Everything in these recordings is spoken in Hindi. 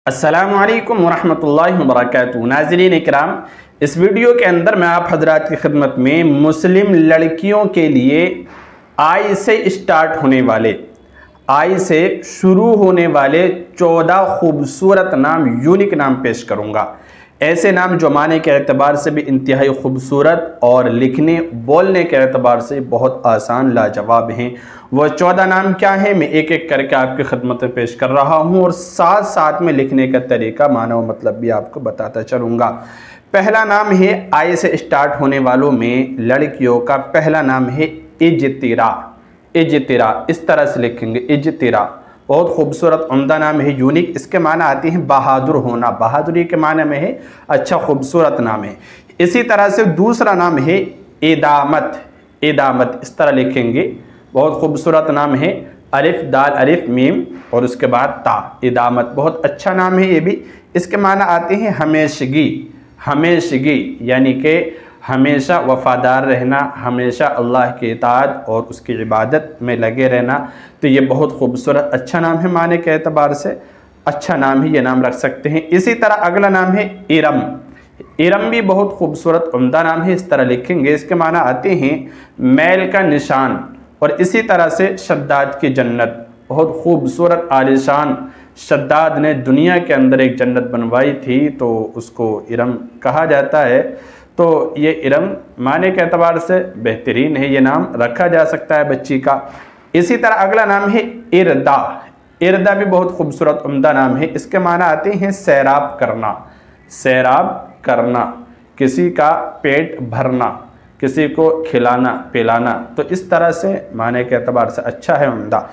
अस्सलामु अलैकुम वरहमतुल्लाहि वबरकातुहू। नाज़रीन इकराम, इस वीडियो के अंदर मैं आप हजरात की खिदमत में मुस्लिम लड़कियों के लिए आई से स्टार्ट होने वाले, आई से शुरू होने वाले 14 खूबसूरत नाम, यूनिक नाम पेश करूँगा। ऐसे नाम जो माने के एतबार से भी इंतहाई खूबसूरत और लिखने बोलने के एतबार से बहुत आसान लाजवाब हैं। वह 14 नाम क्या हैं, मैं एक एक करके आपकी खिदमत में पेश कर रहा हूँ और साथ साथ में लिखने का तरीका, माना व मतलब भी आपको बताता चलूँगा। पहला नाम है आई से स्टार्ट होने वालों में लड़कियों का पहला नाम है इजतिरा। इजतिरा इस तरह से लिखेंगे, इजतिरा। बहुत खूबसूरत उम्दा नाम है, यूनिक। इसके माना आते हैं बहादुर होना, बहादुरी के माने में है अच्छा खूबसूरत नाम है। इसी तरह से दूसरा नाम है इदामत। इदामत इस तरह लिखेंगे, बहुत खूबसूरत नाम है, अलिफ दाल अलिफ मीम और उसके बाद ता, इदामत। बहुत अच्छा नाम है ये भी। इसके माना आते हैं हमेशगी। हमेशगी यानी कि हमेशा वफ़ादार रहना, हमेशा अल्लाह की इताअत और उसकी इबादत में लगे रहना। तो ये बहुत खूबसूरत अच्छा नाम है, माने के एतबार से अच्छा नाम है, ये नाम रख सकते हैं। इसी तरह अगला नाम है इरम। इरम भी बहुत खूबसूरत उम्दा नाम है, इस तरह लिखेंगे। इसके माना आते हैं मैल का निशान। और इसी तरह से शद्दाद की जन्नत, बहुत खूबसूरत आलिशान। शद्दाद ने दुनिया के अंदर एक जन्नत बनवाई थी तो उसको इरम कहा जाता है। तो ये इरम माने के एतबार से बेहतरीन है, ये नाम रखा जा सकता है बच्ची का। इसी तरह अगला नाम है इरदा। इरदा भी बहुत खूबसूरत उम्दा नाम है। इसके माना आते हैं सैराब करना। सैराब करना, किसी का पेट भरना, किसी को खिलाना पिलाना। तो इस तरह से माने के एतबार से अच्छा है, उम्दा।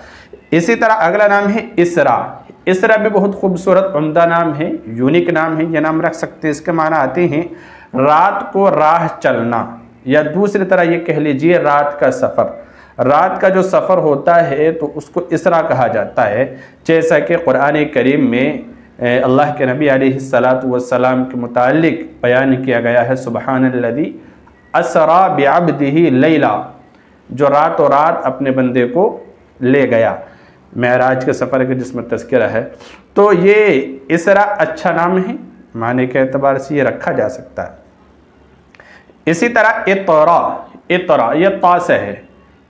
इसी तरह अगला नाम है इसरा। इसरा भी बहुत खूबसूरत उम्दा नाम है, यूनिक नाम है, यह नाम रख सकते हैं। इसके माना आते हैं रात को राह चलना, या दूसरी तरह ये कह लीजिए रात का सफ़र। रात का जो सफ़र होता है तो उसको इसरा कहा जाता है। जैसा कि कुरान करीम में अल्लाह के नबी अलैहिस्सलातु वस्सलाम के मुताल्लिक बयान किया गया है, सुब्हानल्लज़ी असरा बिअब्दिही लैला, जो रातों रात अपने बंदे को ले गया। मेराज के सफ़र के जिसमें तज़किरा है। तो ये इसरा अच्छा नाम है, माने के एतबार से ये रखा जा सकता है। इसी तरह इतरा। इतरा ये ता से है,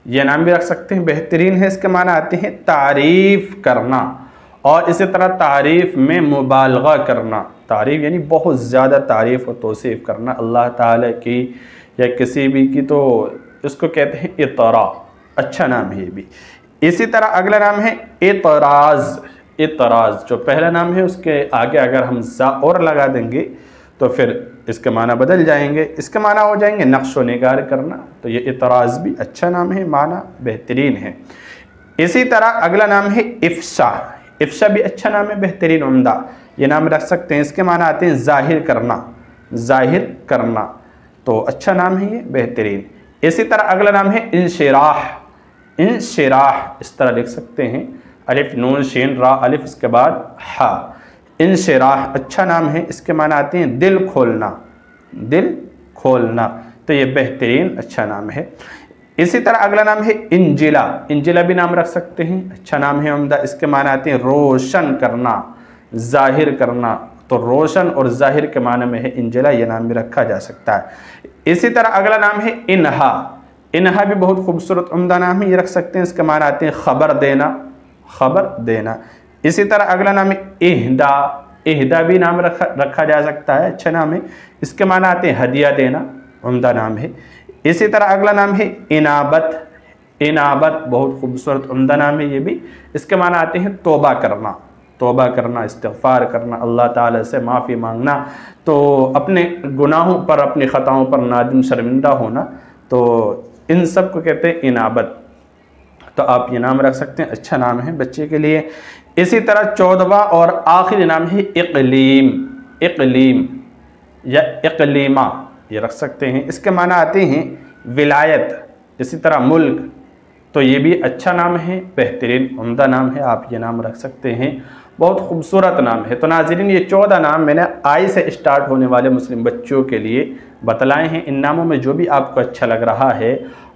ये नाम भी रख सकते हैं, बेहतरीन है। इसके माना आते हैं तारीफ़ करना। और इसी तरह तारीफ़ में मुबालगा करना। तारीफ़ यानी बहुत ज़्यादा तारीफ़ और तौसीफ़ करना अल्लाह ताला की या किसी भी की, तो इसको कहते हैं इतरा। अच्छा नाम है ये भी। इसी तरह अगला नाम है इतराज़। इतराज़ जो पहला नाम है उसके आगे अगर हम ज़ा और लगा देंगे तो फिर इसके माना बदल जाएंगे। इसके माना हो जाएंगे नक्श व निगार करना। तो ये इतराज़ भी अच्छा नाम है, माना बेहतरीन है। इसी तरह अगला नाम है इफ़शा। इफ़शा भी अच्छा नाम है, बेहतरीन उम्दा, ये नाम रख सकते हैं। इसके माना आते हैं ज़ाहिर करना। ज़ाहिर करना तो अच्छा नाम है ये, बेहतरीन। इसी तरह अगला नाम है इंशिराह। इंशिराह इस तरह लिख सकते हैं, अलिफ नून शीन रा अलिफ इसके बाद हा। इंशिराह अच्छा नाम है। इसके माना आते हैं दिल खोलना। दिल खोलना तो ये बेहतरीन अच्छा नाम है। इसी तरह अगला नाम है इंजिला। इंजिला भी नाम रख सकते हैं, अच्छा नाम है, उम्दा। इसके माना आते हैं रोशन करना, जाहिर करना। तो रोशन और जाहिर के माने में है इंजिला, ये नाम भी रखा जा सकता है। इसी तरह अगला नाम है इन्हा। इन्हा भी बहुत खूबसूरत उम्दा नाम है, ये रख सकते हैं। इसके माना आते हैं खबर देना, खबर देना। इसी तरह अगला नाम है इहदा। इहदा भी नाम रखा जा सकता है, अच्छा नाम है। इसके माना आते हैं हदिया देना, उम्दा नाम है। इसी तरह अगला नाम है इनाबत। इनाबत बहुत खूबसूरत उम्दा नाम है ये भी। इसके माना आते हैं तौबा करना। तौबा करना, इस्तिग़फ़ार करना, अल्लाह ताला से माफ़ी मांगना। तो अपने गुनाहों पर, अपनी ख़ताओं पर नादिम शर्मिंदा होना, तो इन सब को कहते हैं इनाबत। तो आप ये नाम रख सकते हैं, अच्छा नाम है बच्चे के लिए। इसी तरह 14वां और आखिरी नाम है इक़लीम। इक़लीम या इक़लीमा, ये रख सकते हैं। इसके माना आते हैं विलायत, इसी तरह मुल्क। तो ये भी अच्छा नाम है, बेहतरीन उम्दा नाम है, आप ये नाम रख सकते हैं, बहुत खूबसूरत नाम है। तो नाज़रीन, ये 14 नाम मैंने आई से स्टार्ट होने वाले मुस्लिम बच्चों के लिए बतलाए हैं। इन नामों में जो भी आपको अच्छा लग रहा है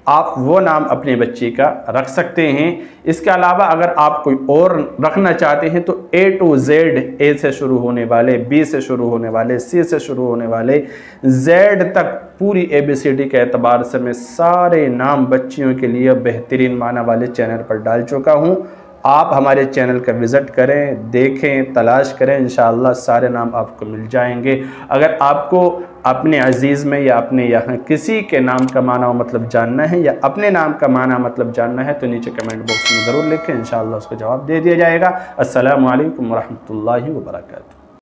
आप वो नाम अपने बच्चे का रख सकते हैं। इसके अलावा अगर आप कोई और रखना चाहते हैं तो A to Z, A से शुरू होने वाले, B से शुरू होने वाले, C से शुरू होने वाले, Z तक पूरी ABCD के एतबार से मैं सारे नाम बच्चियों के लिए बेहतरीन माना वाले चैनल पर डाल चुका हूँ। आप हमारे चैनल का विज़िट करें, देखें, तलाश करें, इंशाअल्लाह सारे नाम आपको मिल जाएंगे। अगर आपको अपने अजीज़ में या अपने यहाँ किसी के नाम का माना मतलब जानना है या अपने नाम का माना मतलब जानना है तो नीचे कमेंट बॉक्स में ज़रूर लिखें, इंशाअल्लाह उसको जवाब दे दिया जाएगा। अस्सलामु अलैकुम वरहमतुल्लाहि वबरकातुहू।